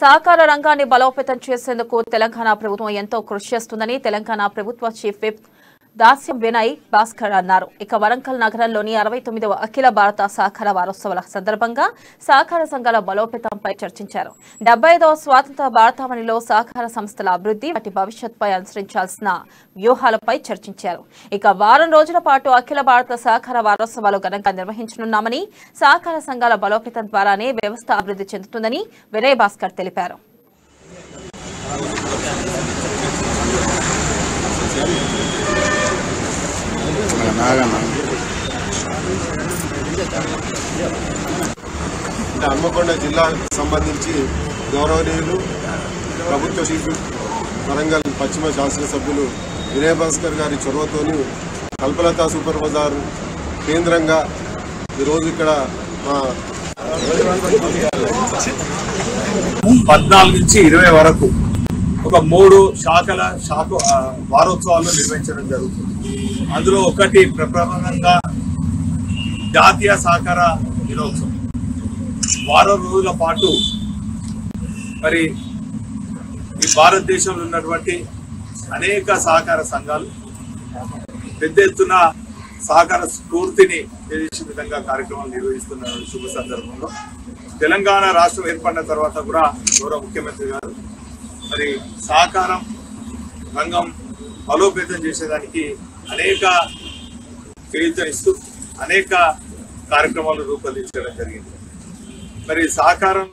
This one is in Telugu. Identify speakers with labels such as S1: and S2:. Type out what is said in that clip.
S1: సహకార రంగాన్ని బలోపేతం చేసేందుకు తెలంగాణ ప్రభుత్వం ఎంతో కృషి చేస్తుందని తెలంగాణ ప్రభుత్వ చీఫ్ విప్ దాస్యం వినయ్ భాస్కర్ అన్నారు. ఇక వరంగల్ నగరంలోని 69వ అఖిల భారత సహకార వారోత్సవాల సందర్భంగా సహకార సంఘాల బలోపేతంపై చర్చించారు. 75వ స్వాతంత్ర భారతావనిలో సహకార సంస్థల అభివృద్ధి, వాటి భవిష్యత్తుపై అనుసరించాల్సిన వ్యూహాలపై చర్చించారు. ఇక వారం రోజుల పాటు అఖిల భారత సహకార వారోత్సవాలు ఘనంగా నిర్వహించనున్నామని, సహకార సంఘాల బలోపేతం ద్వారానే వ్యవస్థ అభివృద్ధి చెందుతుందని వినయ్ భాస్కర్ తెలిపారు.
S2: హన్మకొండ జిల్లాకు సంబంధించి గౌరవనీయులు ప్రభుత్వ చీఫ్ వరంగల్ పశ్చిమ శాసనసభ్యులు వినయ్ భాస్కర్ గారి చొరవతోని కల్పలత సూపర్ బజార్ కేంద్రంగా ఈరోజు ఇక్కడ
S3: 14 నుంచి 20 వరకు ఒక 3 శాఖల వారోత్సవాలు నిర్వహించడం జరుగుతుంది. అందులో ఒకటి ప్రప్రథమంగా జాతీయ సహకార దినోత్సవం. వారం రోజుల పాటు మరి ఈ భారతదేశంలో ఉన్నటువంటి అనేక సహకార సంఘాలు పెద్ద ఎత్తున సహకార స్ఫూర్తిని తెలిసే విధంగా కార్యక్రమాలు నిర్వహిస్తున్న శుభ సందర్భంలో తెలంగాణ రాష్ట్రం ఏర్పడిన తర్వాత కూడా గౌరవ ముఖ్యమంత్రి గారు మరి సహకారం రంగం బలోపేతం చేసేదానికి అనేక చేయూతనిస్తూ అనేక కార్యక్రమాలు రూపొందించడం జరిగింది. మరి సహకారం